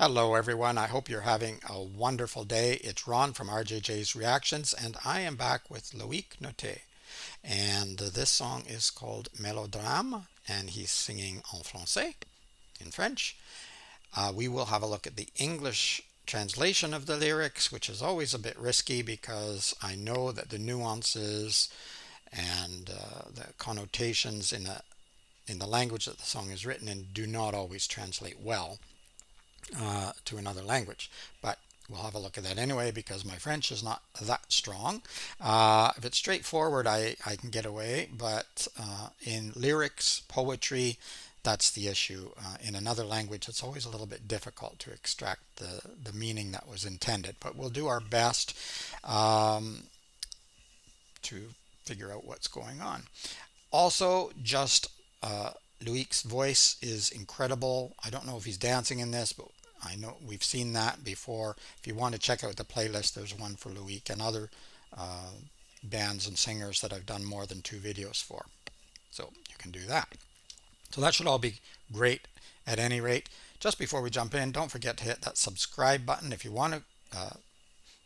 Hello, everyone. I hope you're having a wonderful day. It's Ron from RJJ's Reactions, and I am back with Loïc Nottet. And this song is called Melodrame, and he's singing en français, in French. We will have a look at the English translation of the lyrics, which is always a bit risky because I know that the nuances and the connotations in the language that the song is written in do not always translate well to another language. But we'll have a look at that anyway because my French is not that strong. If it's straightforward, I can get away, but in lyrics, poetry, that's the issue. In another language, it's always a little bit difficult to extract the meaning that was intended, but we'll do our best to figure out what's going on. Also, just Loic's voice is incredible. I don't know if he's dancing in this, but I know we've seen that before. If you want to check out the playlist, there's one for Loïc and other bands and singers that I've done more than 2 videos for. So you can do that. So that should all be great at any rate. Just before we jump in, don't forget to hit that subscribe button if you want to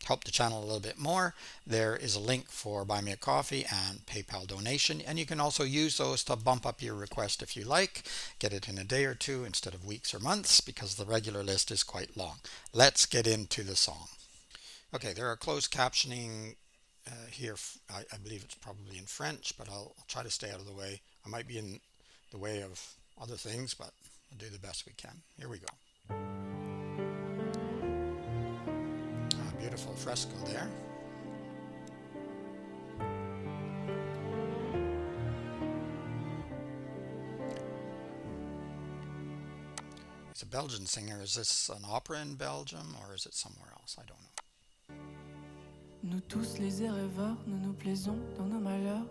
help the channel a little bit more. There is a link for Buy Me a Coffee and PayPal donation, and you can also use those to bump up your request if you like. Get it in a day or two instead of weeks or months because the regular list is quite long. Let's get into the song. Okay, there are closed captioning here. I believe it's probably in French, but I'll try to stay out of the way. I might be in the way of other things, but we'll do the best we can. Here we go. Beautiful fresco there. He's a Belgian singer. Is this an opera in Belgium or is it somewhere else? I don't know. Nous tous les rêveurs, nous nous plaisons dans nos malheurs.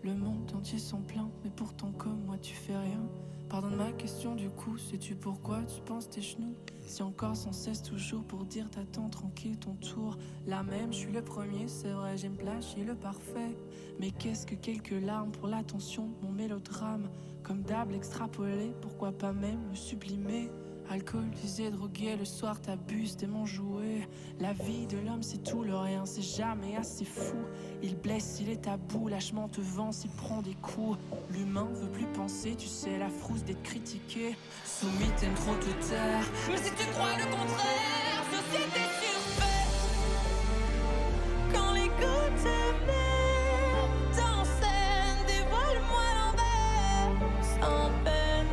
Le monde entier s'en plaint, mais pourtant comme moi tu fais rien. Pardonne ma question du coup, sais-tu pourquoi tu penses tes genoux? Si encore sans cesse toujours pour dire t'attends tranquille ton tour. Là même je suis le premier, c'est vrai j'aime plagier le parfait. Mais qu'est-ce que quelques larmes pour l'attention, mon mélodrame. Comme d'hab extrapolé, pourquoi pas même le sublimer. Alcoolisé, drogué, le soir t'abuses, t'es mon jouet. La vie de l'homme c'est tout, le rien c'est jamais assez fou. Il blesse, il est tabou, lâchement te vance, il prend des coups. L'humain veut plus penser, tu sais la frousse d'être critiqué. Soumis t'aimes trop te taire, mais si tu crois le contraire, société surfaite. Quand les gouttes mettent en scène, dévoile-moi l'envers, sans peine.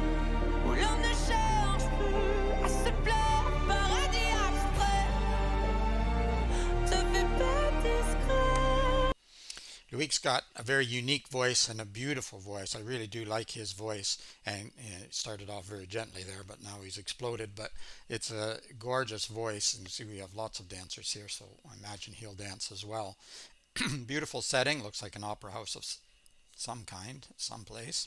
Où l'homme ne cherche plus à se plaire, paradis abstrait, te fais pas discret. Loïc's got a very unique voice and a beautiful voice. I really do like his voice, and it started off very gently there, but now he's exploded. But it's a gorgeous voice, and you see we have lots of dancers here, so I imagine he'll dance as well. Beautiful setting, looks like an opera house of some kind, someplace.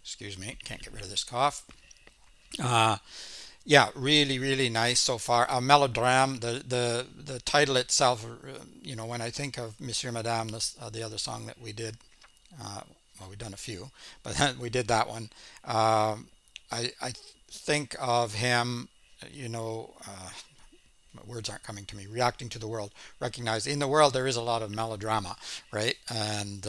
Excuse me, can't get rid of this cough. Yeah, really nice so far. Melodrame, the title itself, when I think of Monsieur Madame, the other song that we did, well, we've done a few, but we did that one. I think of him, words aren't coming to me, reacting to the world, recognize in the world there is a lot of melodrama, right? And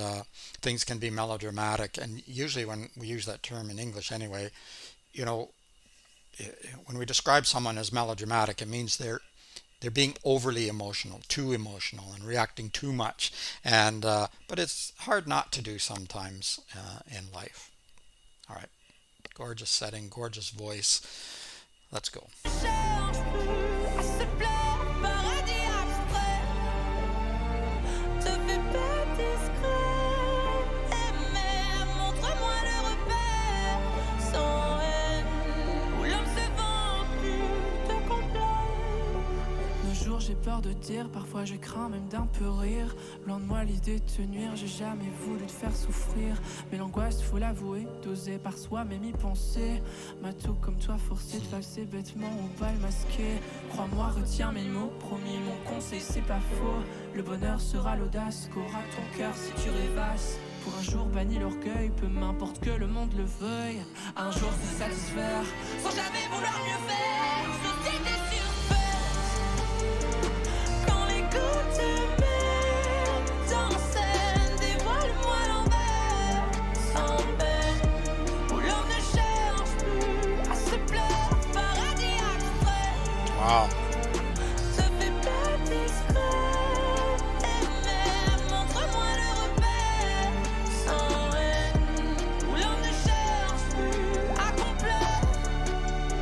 things can be melodramatic, and usually when we use that term in English anyway, you know, when we describe someone as melodramatic, it means they're being overly emotional, too emotional, and reacting too much. And but it's hard not to do sometimes in life. All right, gorgeous setting, gorgeous voice. Let's go. J'ai peur de dire, parfois je crains même d'un peu rire. Loin de moi l'idée de te nuire, j'ai jamais voulu te faire souffrir. Mais l'angoisse, faut l'avouer, d'oser par soi-même y penser. M'a tout comme toi forcé de passer bêtement au bal masqué. Crois-moi, retiens mes mots, promis, mon conseil c'est pas faux. Le bonheur sera l'audace qu'aura ton cœur si tu rêvasses. Pour un jour banni l'orgueil, peu m'importe que le monde le veuille. Un jour se satisfaire, sans jamais vouloir mieux faire. Société surfaite, quand les gouttes de mer dans scène dévoile-moi l'envers. Sans peine, où l'homme ne cherche plus à se plaire, paradis abstrait. Wow. Se fais pas discret, et même montre-moi le repère. Sans haine, où l'homme ne cherche plus à complaire.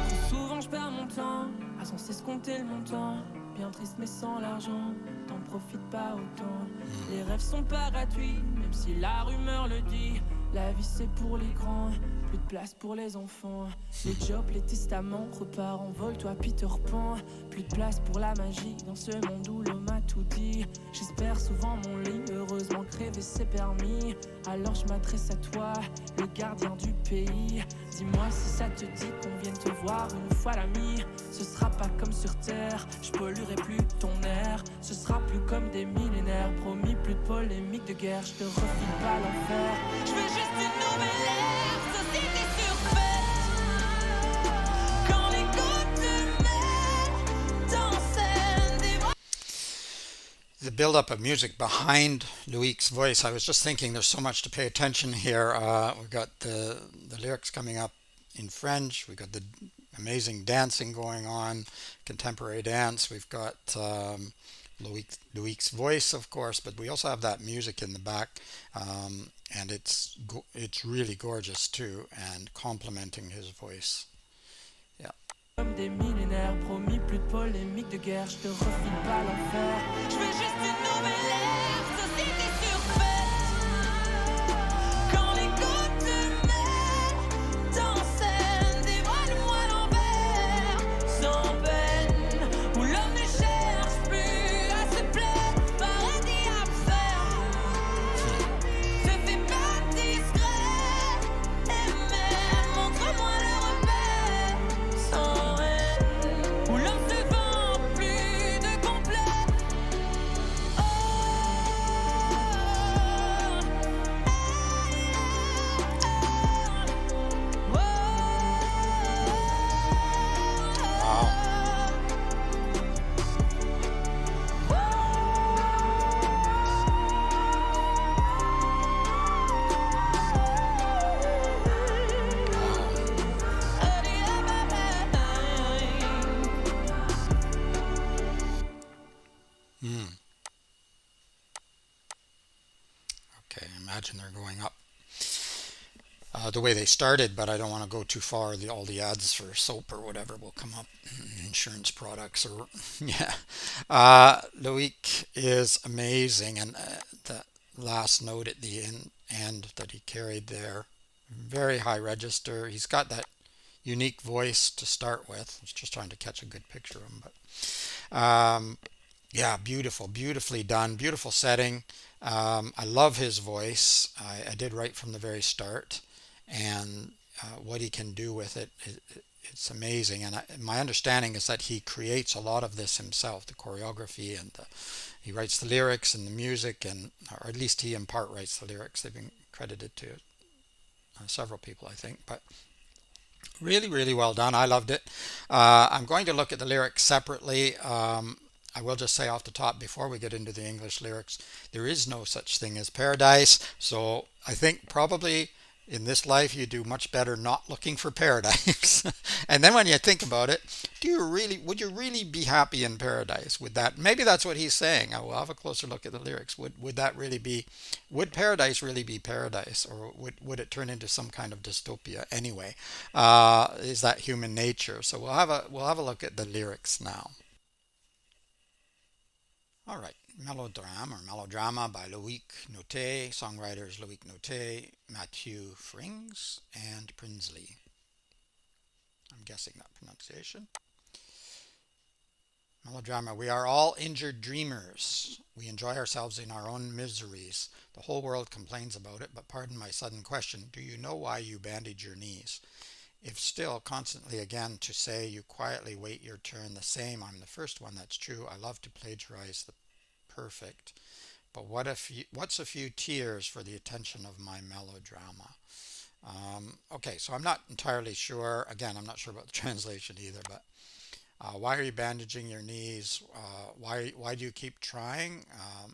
Trop souvent je perds mon temps à sans cesse compter le montant. Bien triste mais sans l'argent, t'en profites pas autant. Les rêves sont pas gratuits, même si la rumeur le dit. La vie c'est pour les grands, plus de place pour les enfants. Les jobs, les testaments, repars en vol, toi Peter Pan. Plus de place pour la magie dans ce monde où l'homme a tout dit. J'espère souvent mon lit, heureusement crever c'est permis. Alors je m'adresse à toi, le gardien du pays. Dis-moi si ça te dit qu'on vienne te voir une fois l'ami. Ce sera pas comme sur terre, je polluerai plus ton air. Ce sera plus comme des millénaires, promis plus de polémique de guerre. Je te refile pas l'enfer, je veux juste une nouvelle ère. Société surfaite, quand les gouttes de mer dans scène dévoilent. The build-up of music behind Loic's voice. I was just thinking there's so much to pay attention here. We've got the lyrics coming up in French. We've got the amazing dancing going on, contemporary dance. We've got Loic's voice, of course, but we also have that music in the back, and it's really gorgeous too, and complementing his voice. Yeah. Comme des millénaires, promis plus de polémique de guerre. Je te refile pas l'enfer, je veux juste une nouvelle ère. Société surfaite, quand les gouttes de mer dans scène dévoile-moi l'envers. Sans peine, où l'homme ne cherche plus à se plaire, paradis abstrait. Se fais pas discret, et même montre-moi le repère. Sans haine, où l'homme se vend plus de complet. Oh, Wow. Hmm. Okay, imagine they're going up the way they started, but I don't want to go too far. All the ads for soap or whatever will come up, insurance products or yeah. Loic is amazing, and the last note at the end that he carried there, very high register. He's got that unique voice to start with. I was just trying to catch a good picture of him, but yeah, beautiful, beautifully done, beautiful setting. I love his voice. I did right from the very start, and what he can do with it's amazing. And my understanding is that he creates a lot of this himself, the choreography, and he writes the lyrics and the music, and or at least he in part writes the lyrics. They've been credited to several people, I think, but really, really well done. I loved it. I'm going to look at the lyrics separately. I will just say off the top before we get into the English lyrics, there is no such thing as paradise. So I think probably in this life you do much better not looking for paradise. And then when you think about it, would you really be happy in paradise? Would that, maybe that's what he's saying. I will have a closer look at the lyrics. Would paradise really be paradise, or would it turn into some kind of dystopia anyway? Is that human nature? So we'll have a look at the lyrics now. All right, Melodrame or Melodrama by Loïc Nottet, songwriters Loïc Nottet, Mathieu Frings, and Prinsley. I'm guessing that pronunciation. Melodrama. We are all injured dreamers. We enjoy ourselves in our own miseries. The whole world complains about it, but pardon my sudden question. Do you know why you bandage your knees? If still, constantly again to say you quietly wait your turn, the same, I'm the first one, that's true. I love to plagiarize the perfect. But what's a few tears for the attention of my melodrama? Okay, so I'm not entirely sure. Again, I'm not sure about the translation either, but why are you bandaging your knees? Why do you keep trying?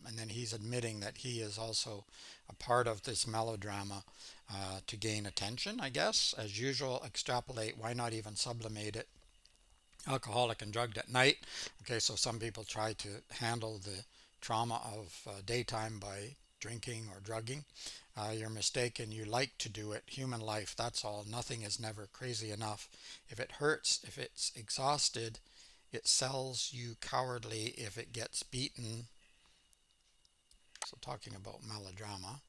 And then he's admitting that he is also a part of this melodrama to gain attention, I guess. As usual, extrapolate. Why not even sublimate it? Alcoholic and drugged at night. Okay, so some people try to handle the trauma of daytime by drinking or drugging. You're mistaken. You like to do it. Human life, that's all. Nothing is never crazy enough. If it hurts, if it's exhausted, it sells you cowardly if it gets beaten. So, talking about melodrama.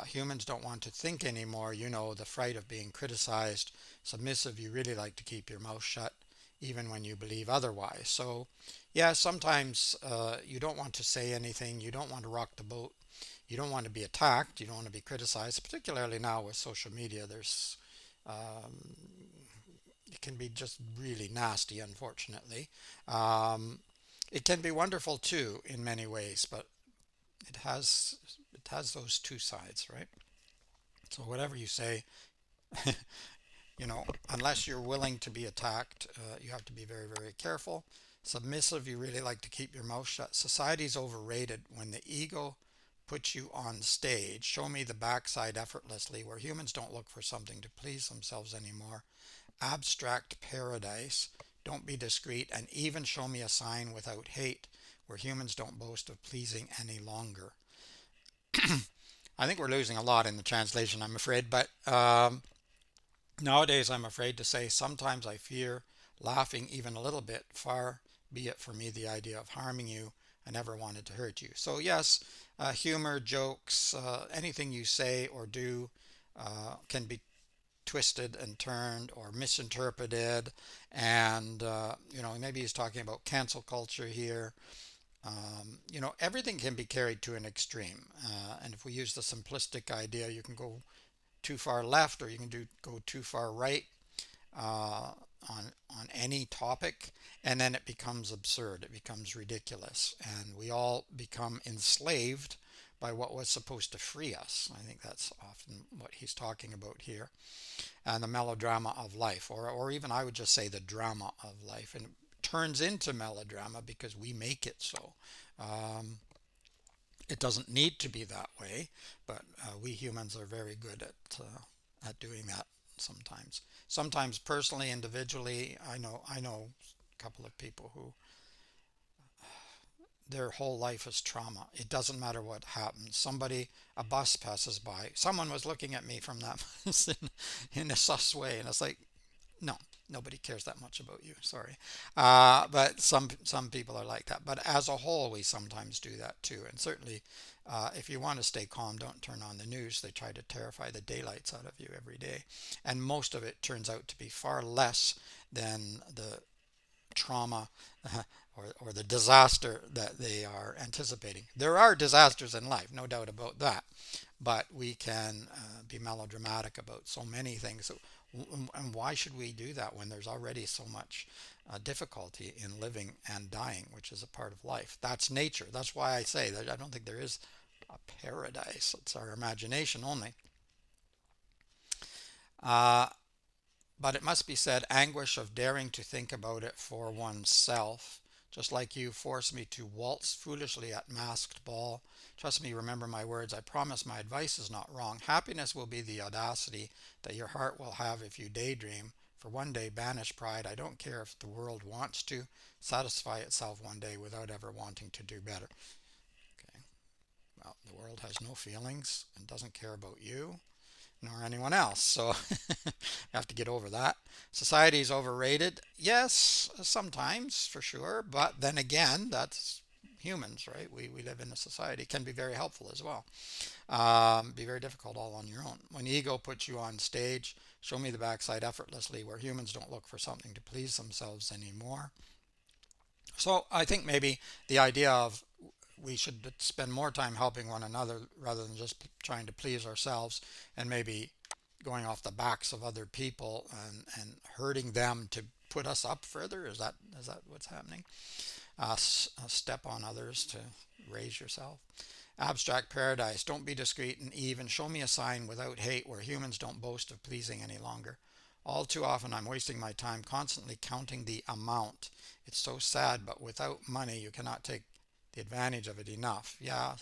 Humans don't want to think anymore. You know, the fright of being criticized. Submissive, you really like to keep your mouth shut, even when you believe otherwise. So, yeah, sometimes you don't want to say anything. You don't want to rock the boat. You don't want to be attacked. You don't want to be criticized, particularly now with social media. Um, it can be just really nasty, unfortunately. Um, it can be wonderful too in many ways, but it has it has those two sides, right? So whatever you say, unless you're willing to be attacked, you have to be very, very careful. Submissive, you really like to keep your mouth shut. Society's overrated. When the ego puts you on stage, show me the backside effortlessly, where humans don't look for something to please themselves anymore. Abstract paradise, don't be discreet, and even show me a sign without hate, where humans don't boast of pleasing any longer. I think we're losing a lot in the translation, I'm afraid, but nowadays I'm afraid to say sometimes I fear laughing even a little bit. Far be it for me the idea of harming you. I never wanted to hurt you. So, yes, humor, jokes, anything you say or do can be twisted and turned or misinterpreted. And, maybe he's talking about cancel culture here. Everything can be carried to an extreme. And if we use the simplistic idea, you can go too far left or you can go too far right uh, on any topic, and then it becomes absurd. It becomes ridiculous, and we all become enslaved by what was supposed to free us. I think that's often what he's talking about here, and the melodrama of life, or even I would just say the drama of life, and it turns into melodrama because we make it so. Um, it doesn't need to be that way, but we humans are very good at doing that sometimes. Sometimes personally, individually, I know a couple of people who their whole life is trauma. It doesn't matter what happens. A bus passes by. Someone was looking at me from that bus in a sus way, and it's like, no, nobody cares that much about you. Sorry, but some people are like that. But as a whole, we sometimes do that too. And certainly, if you want to stay calm, don't turn on the news. They try to terrify the daylights out of you every day, and most of it turns out to be far less than the trauma or the disaster that they are anticipating. There are disasters in life, no doubt about that, but we can be melodramatic about so many things. And why should we do that when there's already so much difficulty in living and dying, which is a part of life? That's nature. That's why I say that I don't think there is a paradise. It's our imagination only. Uh, but it must be said, anguish of daring to think about it for oneself. Just like you force me to waltz foolishly at masked ball. Trust me, remember my words. I promise my advice is not wrong. Happiness will be the audacity that your heart will have if you daydream. For one day, banish pride. I don't care if the world wants to satisfy itself one day without ever wanting to do better. Okay. Well, the world has no feelings and doesn't care about you nor anyone else. So you have to get over that. Society is overrated. Yes, sometimes for sure. But then again, that's humans, right? We live in a society. It can be very helpful as well. Be very difficult all on your own. When ego puts you on stage, show me the backside effortlessly, where humans don't look for something to please themselves anymore. So I think maybe the idea of we should spend more time helping one another rather than just trying to please ourselves and maybe going off the backs of other people and hurting them to put us up further. Is that what's happening? Step on others to raise yourself. Abstract paradise, don't be discreet and even show me a sign without hate where humans don't boast of pleasing any longer. All too often I'm wasting my time constantly counting the amount. It's so sad, but without money you cannot take the advantage of it enough. Yeah,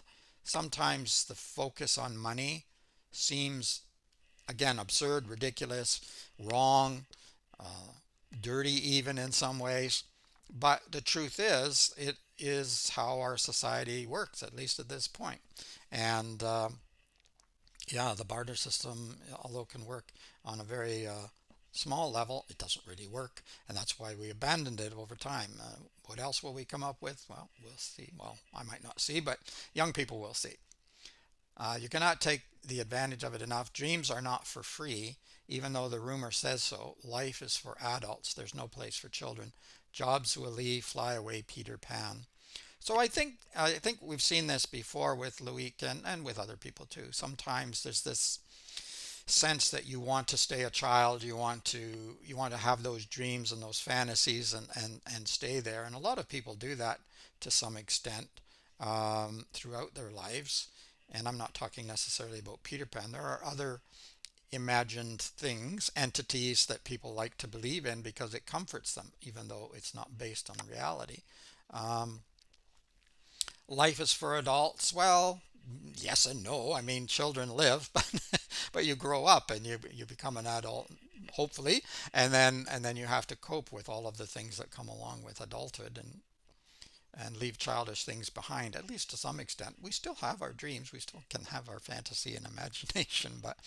sometimes the focus on money seems, again, absurd, ridiculous, wrong, uh, dirty even in some ways. But the truth is, it is how our society works, at least at this point. And yeah, the barter system, although can work on a very small level, it doesn't really work. And that's why we abandoned it over time. What else will we come up with? Well, we'll see. Well, I might not see, but young people will see. You cannot take the advantage of it enough. Dreams are not for free, even though the rumor says so. Life is for adults. There's no place for children. Jobs will leave, fly away, Peter Pan. So I think we've seen this before with Loïc and with other people too. Sometimes there's this sense that you want to stay a child, you want to have those dreams and those fantasies and stay there. And a lot of people do that to some extent throughout their lives. And I'm not talking necessarily about Peter Pan. There are other imagined things, entities that people like to believe in because it comforts them, even though it's not based on reality. Um, Life is for adults. Well, yes and no. I mean, children live, but you grow up and you become an adult, hopefully, and then you have to cope with all of the things that come along with adulthood and leave childish things behind, at least to some extent. We still have our dreams, we still can have our fantasy and imagination, but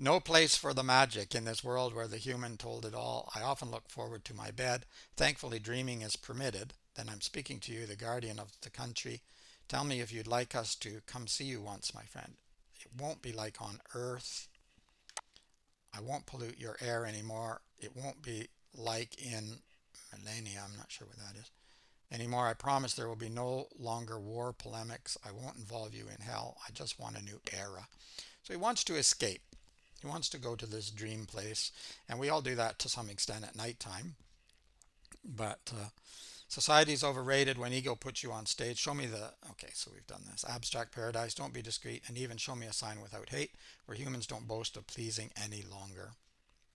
no place for the magic in this world where the human told it all. I often look forward to my bed. Thankfully, dreaming is permitted. Then I'm speaking to you, the guardian of the country. Tell me if you'd like us to come see you once, my friend. It won't be like on Earth. I won't pollute your air anymore. It won't be like in millennia, I'm not sure what that is, anymore. I promise there will be no longer war polemics. I won't involve you in hell. I just want a new era. So he wants to escape. He wants to go to this dream place, and we all do that to some extent at nighttime. But society's overrated when ego puts you on stage. Show me the. Okay, so we've done this. Abstract paradise, don't be discreet, and even show me a sign without hate, where humans don't boast of pleasing any longer.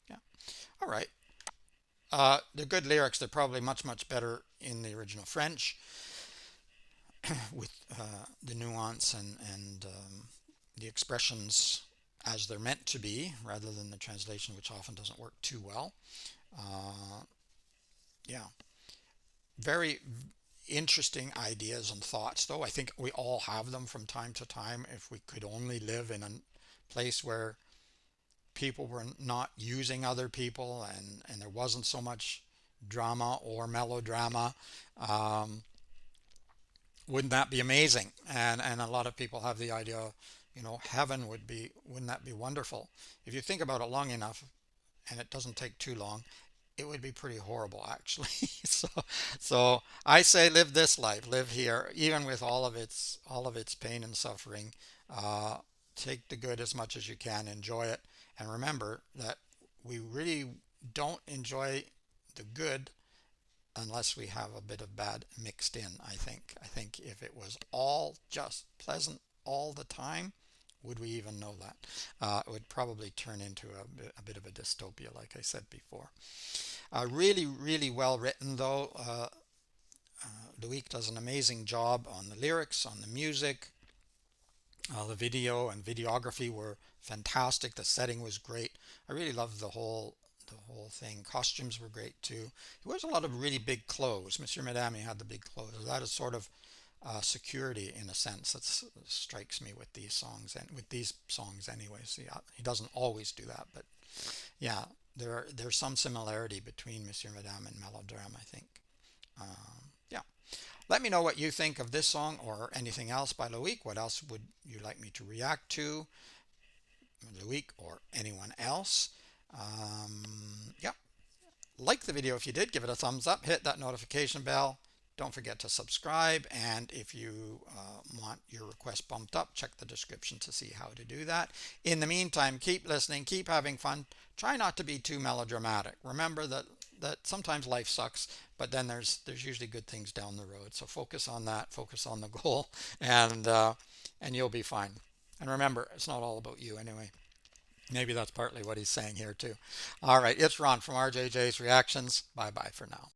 Yeah. All right. They're good lyrics. They're probably much, much better in the original French with the nuance and the expressions as they're meant to be, rather than the translation, which often doesn't work too well. Uh, yeah, very interesting ideas and thoughts, though. I think we all have them from time to time. If we could only live in a place where people were not using other people and there wasn't so much drama or melodrama, um, wouldn't that be amazing? And a lot of people have the idea, heaven wouldn't that be wonderful? If you think about it long enough, and it doesn't take too long, it would be pretty horrible actually. So I say live this life, live here, even with all of its pain and suffering. Uh, Take the good as much as you can, enjoy it, and remember that we really don't enjoy the good unless we have a bit of bad mixed in. I think if it was all just pleasant all the time, would we even know that? It would probably turn into a bit of a dystopia, like I said before. Really, really well written, though. Loic does an amazing job on the lyrics, on the music. The video and videography were fantastic. The setting was great. I really loved the whole thing. Costumes were great too. He wears a lot of really big clothes. Monsieur Madame, he had the big clothes. That is sort of security in a sense. That strikes me with these songs anyways. He doesn't always do that, but yeah, there's some similarity between Monsieur Madame and Melodrame, I think. Yeah. Let me know what you think of this song or anything else by Loic. What else would you like me to react to, Loic or anyone else? Yeah. Like the video if you did, give it a thumbs up, hit that notification bell. Don't forget to subscribe, and if you want your request bumped up, check the description to see how to do that. In the meantime, keep listening, keep having fun. Try not to be too melodramatic. Remember that that sometimes life sucks, but then there's usually good things down the road. So focus on that, focus on the goal, and and you'll be fine. And remember, it's not all about you anyway. Maybe that's partly what he's saying here too. All right, it's Ron from RJJ's Reactions. Bye bye for now.